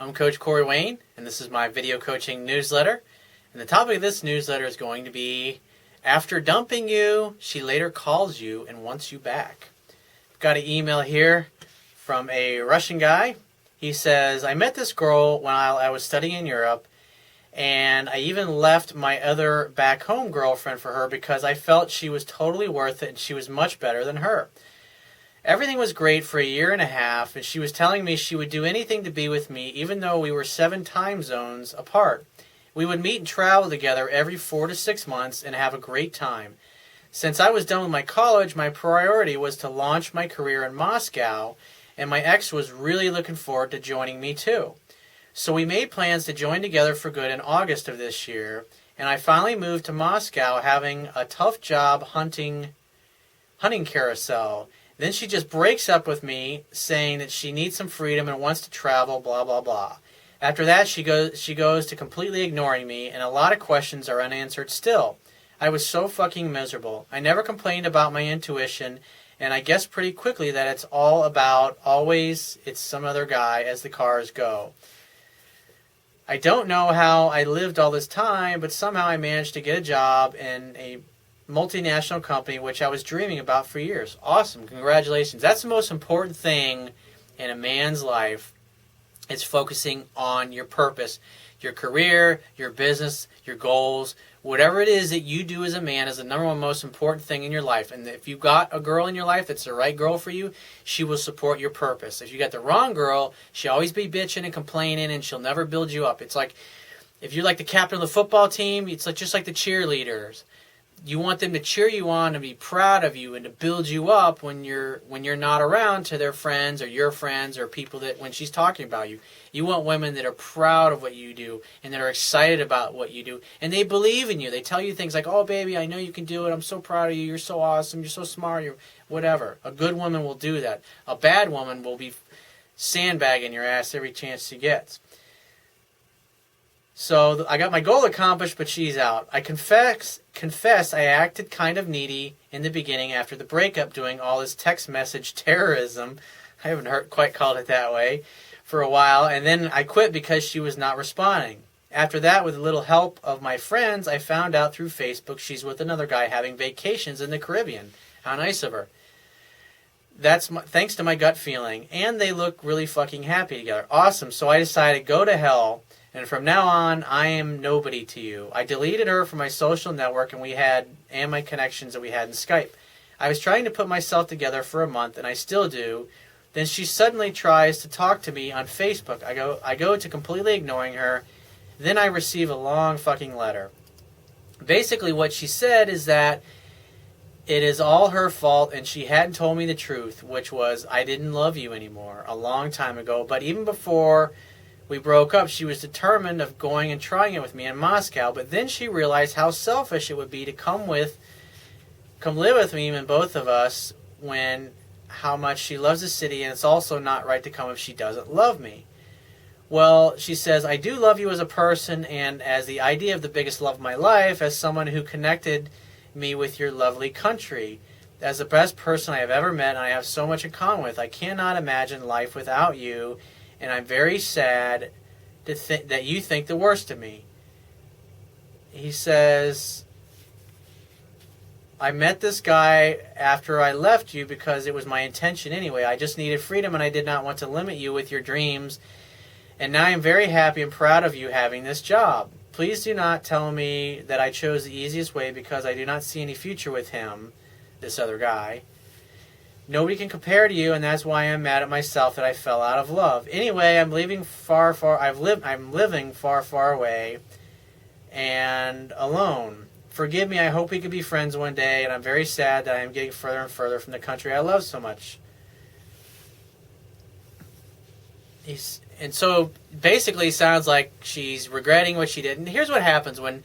I'm Coach Corey Wayne, and this is my video coaching newsletter. And the topic of this newsletter is going to be, after dumping you, she later calls you and wants you back. I've got an email here from a Russian guy. He says, I met this girl while I was studying in Europe, and I even left my other back home girlfriend for her because I felt she was totally worth it and she was much better than her. Everything was great for a year and a half, and she was telling me she would do anything to be with me, even though we were 7 time zones apart. We would meet and travel together every 4 to 6 months and have a great time. Since I was done with my college, my priority was to launch my career in Moscow, and my ex was really looking forward to joining me too. So we made plans to join together for good in August of this year, and I finally moved to Moscow having a tough job hunting carousel. Then she just breaks up with me, saying that she needs some freedom and wants to travel, blah, blah, blah. After that, she goes to completely ignoring me, and a lot of questions are unanswered still. I was so fucking miserable. I never complained about my intuition, and I guessed pretty quickly that it's all about always it's some other guy as the cars go. I don't know how I lived all this time, but somehow I managed to get a job in a multinational company, which I was dreaming about for years. Awesome. Congratulations. That's the most important thing in a man's life. It's focusing on your purpose, your career, your business, your goals. Whatever it is that you do as a man is the number one most important thing in your life. And if you've got a girl in your life that's the right girl for you, she will support your purpose. If you got the wrong girl, she'll always be bitching and complaining, and she'll never build you up. It's like if you're like the captain of the football team, it's like just like the cheerleaders. You want them to cheer you on and be proud of you and to build you up when you're not around to their friends or your friends or people that when she's talking about you. You want women that are proud of what you do and that are excited about what you do. And they believe in you. They tell you things like, oh, baby, I know you can do it. I'm so proud of you. You're so awesome. You're so smart. You're whatever. A good woman will do that. A bad woman will be sandbagging your ass every chance she gets. So I got my goal accomplished, but she's out. I confess I acted kind of needy in the beginning after the breakup, doing all this text message terrorism. I haven't quite called it that way for a while. And then I quit because she was not responding. After that, with a little help of my friends, I found out through Facebook she's with another guy having vacations in the Caribbean. How nice of her. That's thanks to my gut feeling. And they look really fucking happy together. Awesome. So I decided, go to hell. And from now on, I am nobody to you. I deleted her from my social network and my connections that we had in Skype. I was trying to put myself together for a month, and I still do. Then she suddenly tries to talk to me on Facebook. I go to completely ignoring her. Then I receive a long fucking letter. Basically, what she said is that it is all her fault, and she hadn't told me the truth, which was I didn't love you anymore a long time ago. But even before we broke up, she was determined of going and trying it with me in Moscow, but then she realized how selfish it would be to come live with me and both of us when how much she loves the city, and it's also not right to come if she doesn't love me. Well, she says, I do love you as a person and as the idea of the biggest love of my life, as someone who connected me with your lovely country. As the best person I have ever met, and I have so much in common with. I cannot imagine life without you, and I'm very sad that you think the worst of me. He says, I met this guy after I left you because it was my intention anyway. I just needed freedom and I did not want to limit you with your dreams. And now I'm very happy and proud of you having this job. Please do not tell me that I chose the easiest way because I do not see any future with him, this other guy. Nobody can compare to you, and that's why I'm mad at myself that I fell out of love. Anyway, I'm living far away and alone. Forgive me, I hope we could be friends one day, and I'm very sad that I am getting further and further from the country I love so much. And so basically sounds like she's regretting what she did. And here's what happens when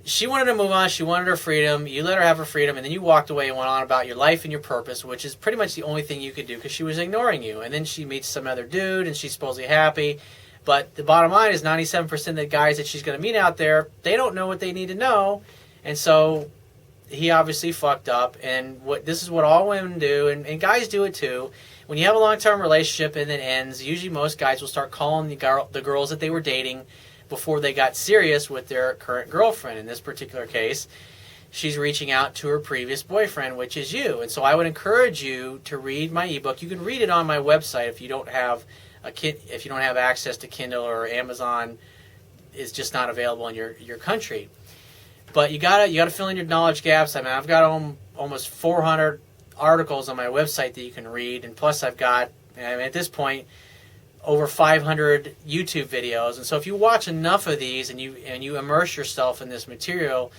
she wanted to move on, she wanted her freedom, you let her have her freedom, and then you walked away and went on about your life and your purpose, which is pretty much the only thing you could do because she was ignoring you. And then she meets some other dude and she's supposedly happy. But the bottom line is 97% of the guys that she's going to meet out there, they don't know what they need to know. And so he obviously fucked up, and this is what all women do, and guys do it too. When you have a long-term relationship and it ends, usually most guys will start calling the girls that they were dating before they got serious with their current girlfriend. In this particular case, she's reaching out to her previous boyfriend, which is you. And so I would encourage you to read my ebook. You can read it on my website if you don't have access to Kindle, or Amazon is just not available in your country. But you gotta fill in your knowledge gaps. I mean, I've got almost 400 articles on my website that you can read, and plus I've got, at this point, over 500 YouTube videos. And so if you watch enough of these and you immerse yourself in this material,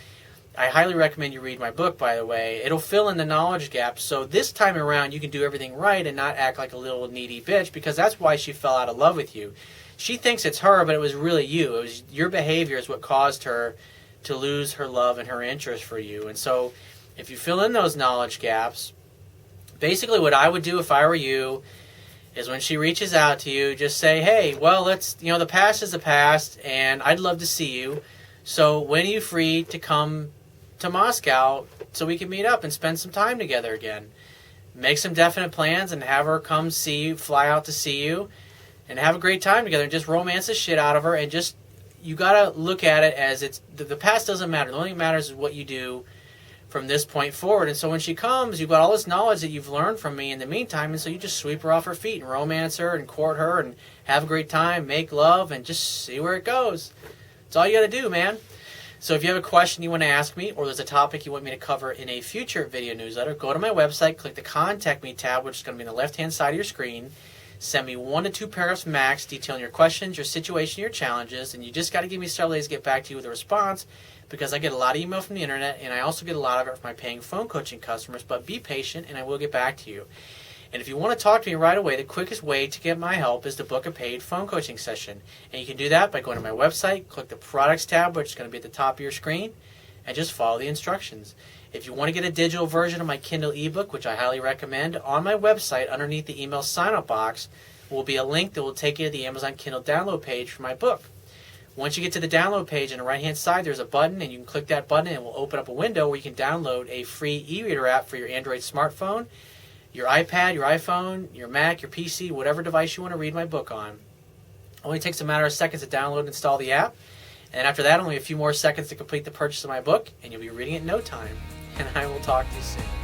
I highly recommend you read my book, by the way. It'll fill in the knowledge gaps, so this time around you can do everything right and not act like a little needy bitch, because that's why she fell out of love with you. She thinks it's her, but it was really you. It was your behavior is what caused her to lose her love and her interest for you. And so if you fill in those knowledge gaps, basically what I would do if I were you is when she reaches out to you, just say, hey, well, the past is the past, and I'd love to see you. So when are you free to come to Moscow so we can meet up and spend some time together again? Make some definite plans and have her come see you, fly out to see you, and have a great time together, and just romance the shit out of her. And just, you gotta look at it as the past doesn't matter. The only thing that matters is what you do from this point forward. And so when she comes, you've got all this knowledge that you've learned from me in the meantime, and so you just sweep her off her feet and romance her and court her and have a great time, make love, and just see where it goes. That's all you gotta do, man. So if you have a question you want to ask me, or there's a topic you want me to cover in a future video newsletter, go to my website, click the Contact Me tab, which is going to be on the left-hand side of your screen. Send me 1 to 2 paragraphs max detailing your questions, your situation, your challenges, and you just got to give me several days to get back to you with a response, because I get a lot of email from the internet, and I also get a lot of it from my paying phone coaching customers. But be patient, and I will get back to you. And if you want to talk to me right away, the quickest way to get my help is to book a paid phone coaching session. And you can do that by going to my website, click the Products tab, which is going to be at the top of your screen, and just follow the instructions. If you want to get a digital version of my Kindle ebook, which I highly recommend, on my website, underneath the email sign-up box, will be a link that will take you to the Amazon Kindle download page for my book. Once you get to the download page, on the right-hand side, there's a button, and you can click that button, and it will open up a window where you can download a free e-reader app for your Android smartphone, your iPad, your iPhone, your Mac, your PC, whatever device you want to read my book on. It only takes a matter of seconds to download and install the app. And after that, only a few more seconds to complete the purchase of my book, and you'll be reading it in no time. And I will talk to you soon.